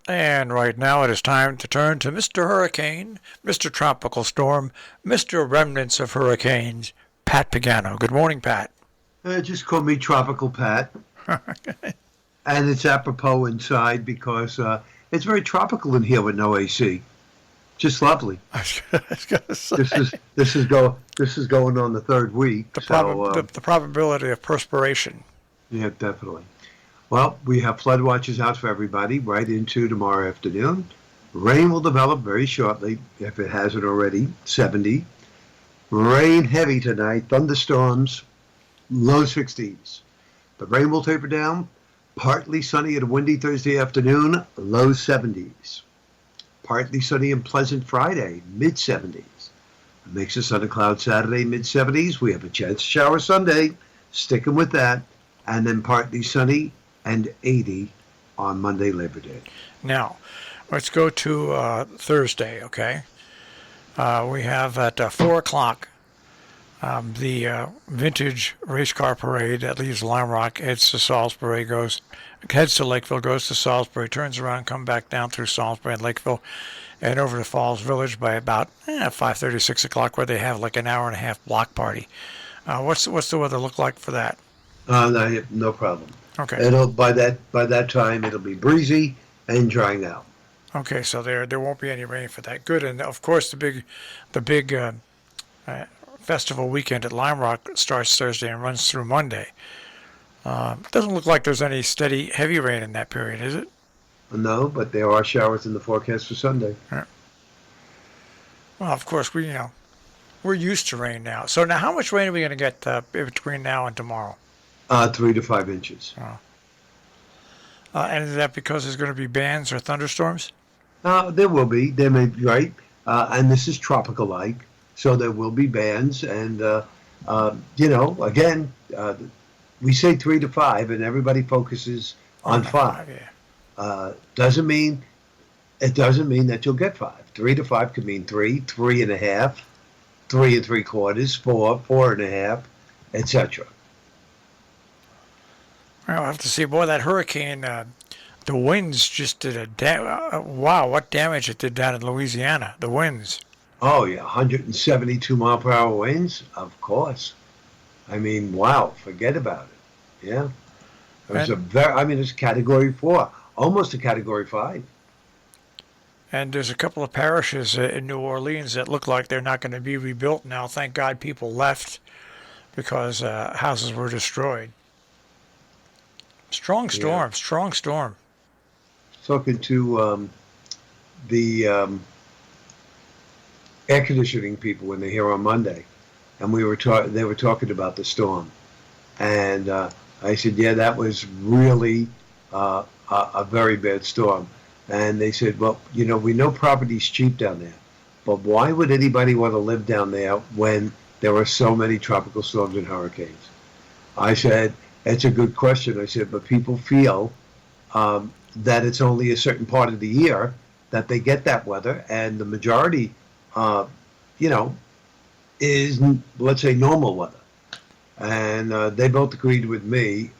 And right now it is time to turn to Mr. Hurricane, Mr. Tropical Storm, Mr. Remnants of Hurricanes, Pat Pagano. Good morning, Pat. Just call me Tropical Pat. And it's apropos inside because it's very tropical in here with no AC. Just lovely. I was going to say. This is going on the third week. The probability of perspiration. Yeah, definitely. Well, we have flood watches out for everybody right into tomorrow afternoon. Rain will develop very shortly, if it hasn't already, 70. Rain heavy tonight, thunderstorms, low 60s. The rain will taper down, partly sunny and windy Thursday afternoon, low 70s. Partly sunny and pleasant Friday, mid-70s. A mix of sun and cloud Saturday, mid-70s. We have a chance to shower Sunday, sticking with that. And then partly sunny and 80 on Monday, Labor Day. Now, let's go to Thursday, okay? We have at 4 o'clock the vintage race car parade that leaves Lime Rock, heads to Salisbury, heads to Lakeville, goes to Salisbury, turns around, come back down through Salisbury and Lakeville, and over to Falls Village by about 5:30, 6 o'clock, where they have like an hour and a half block party. What's the weather look like for that? No problem. Okay. By that time it'll be breezy and drying out. Okay, so there won't be any rain for that. Good, and of course the big festival weekend at Lime Rock starts Thursday and runs through Monday. Doesn't look like there's any steady heavy rain in that period, is it? No, but there are showers in the forecast for Sunday. Yeah. Well, of course we're used to rain now. So now, how much rain are we going to get between now and tomorrow? 3 to 5 inches. And is that because there's going to be bands or thunderstorms? There will be. There may be, right? And this is tropical-like, so there will be bands. And, again, we say 3 to 5, and everybody focuses on 5. Yeah. Doesn't mean that you'll get 5. 3 to 5 could mean 3, 3.5, 3 3/4, 4, 4.5, etc. I'll have to see. Boy, that hurricane, the winds just did wow, what damage it did down in Louisiana. The winds. Oh, yeah, 172 mile per hour winds? Of course. I mean, wow, forget about it. Yeah. It's Category 4, almost a Category 5. And there's a couple of parishes in New Orleans that look like they're not going to be rebuilt now. Thank God people left because houses were destroyed. Strong storm. Talking to the air conditioning people when they're here on Monday, and they were talking about the storm, and I said, yeah, that was really a very bad storm, and they said, well, we know property's cheap down there, but why would anybody want to live down there when there are so many tropical storms and hurricanes? I said, it's a good question. I said, but people feel that it's only a certain part of the year that they get that weather, and the majority, is, let's say, normal weather. And they both agreed with me.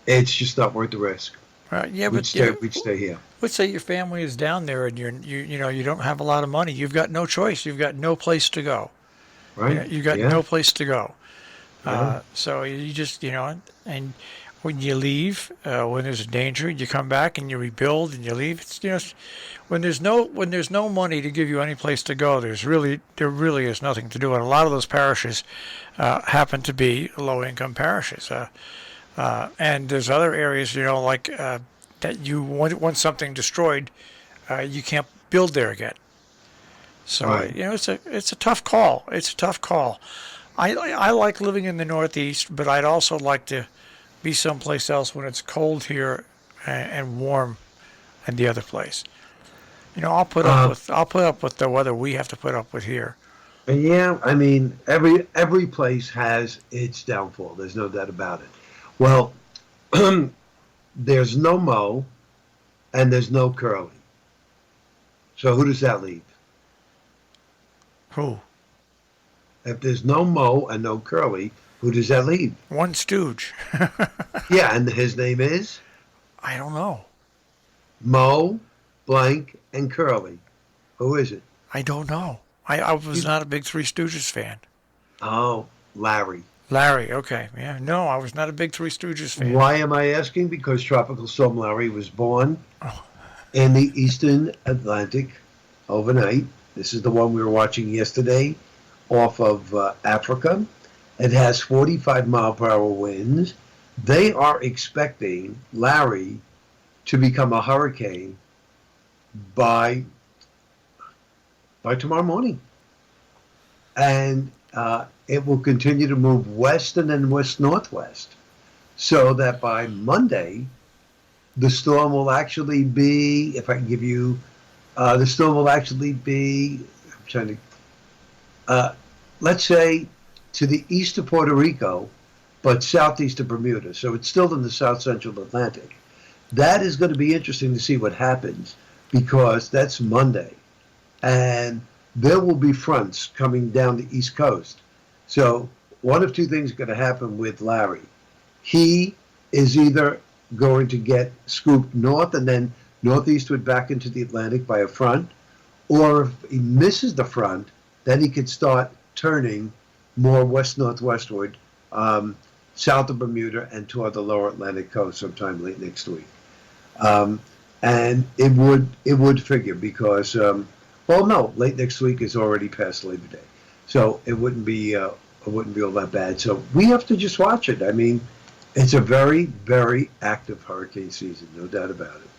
It's just not worth the risk. We'd stay here. Let's say your family is down there, and you don't have a lot of money. You've got no choice. You've got no place to go. Right. You've got no place to go. So you just, and when you leave, when there's a danger, you come back and you rebuild and you leave. It's, when there's no money to give you any place to go, there really is nothing to do. And a lot of those parishes happen to be low-income parishes. And there's other areas, like that you want something destroyed, you can't build there again. So right. It's a tough call. It's a tough call. I like living in the Northeast, but I'd also like to be someplace else when it's cold here and warm in the other place. I'll put up with the weather we have to put up with here. And yeah, I mean, every place has its downfall. There's no doubt about it. Well, there's no mow and there's no curling. So who does that leave? Who? If there's no mow and no curly, who does that leave? One stooge. Yeah, and his name is? I don't know. Mo, Blank, and Curly. Who is it? I don't know. I was not a big Three Stooges fan. Oh, Larry. Larry, okay. Yeah, no, I was not a big Three Stooges fan. Why am I asking? Because Tropical Storm Larry was born Oh, in the Eastern Atlantic overnight. This is the one we were watching yesterday off of Africa. It has 45-mile-per-hour winds. They are expecting Larry to become a hurricane by tomorrow morning. And it will continue to move west and then west-northwest. So that by Monday, the storm will actually be, if I can give you, the storm will actually be, I'm trying to, let's say to the east of Puerto Rico, but southeast of Bermuda. So it's still in the south central Atlantic. That is going to be interesting to see what happens because that's Monday. And there will be fronts coming down the East Coast. So one of two things is going to happen with Larry. He is either going to get scooped north and then northeastward back into the Atlantic by a front, or if he misses the front, then he could start turning more west-northwestward, south of Bermuda and toward the lower Atlantic coast sometime late next week. And it would figure because, well, no, late next week is already past Labor Day, so it wouldn't be all that bad. So we have to just watch it. I mean, it's a very, very active hurricane season, no doubt about it.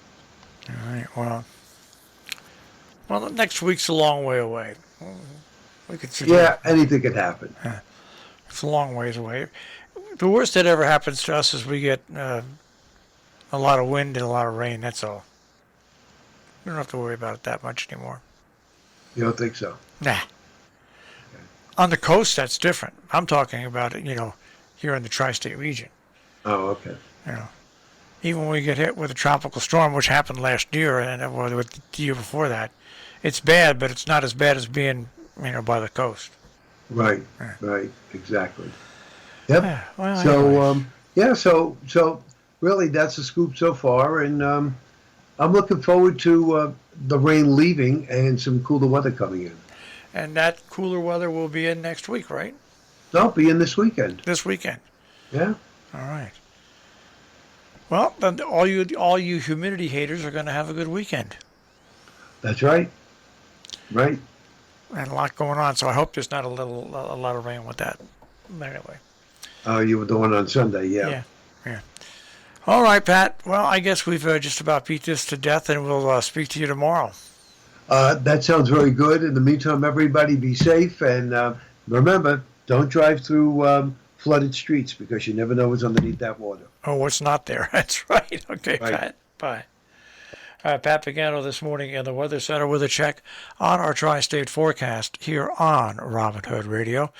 all right. Well, next week's a long way away. We could see. Yeah, anything could happen. It's a long ways away. The worst that ever happens to us is we get a lot of wind and a lot of rain. That's all. We don't have to worry about it that much anymore. You don't think so? Nah. On the coast, that's different. I'm talking about it, here in the tri-state region. Oh, okay. Even when we get hit with a tropical storm, which happened last year and the year before that, it's bad, but it's not as bad as being, by the coast. Right, right, exactly. Yep. Yeah, well, so, so really that's the scoop so far, and I'm looking forward to the rain leaving and some cooler weather coming in. And that cooler weather will be in next week, right? No, be in this weekend. This weekend. Yeah. All right. Well, then all you humidity haters are going to have a good weekend. That's right. Right. And a lot going on, so I hope there's not a lot of rain with that. Anyway. Oh, you were the one on Sunday, yeah. Yeah. All right, Pat. Well, I guess we've just about beat this to death, and we'll speak to you tomorrow. That sounds very good. In the meantime, everybody be safe, and remember, don't drive through flooded streets because you never know what's underneath that water. Oh, what's not there? That's right. Okay, Right. Pat. Bye. Pat Pagano this morning in the Weather Center with a check on our tri-state forecast here on Robin Hood Radio.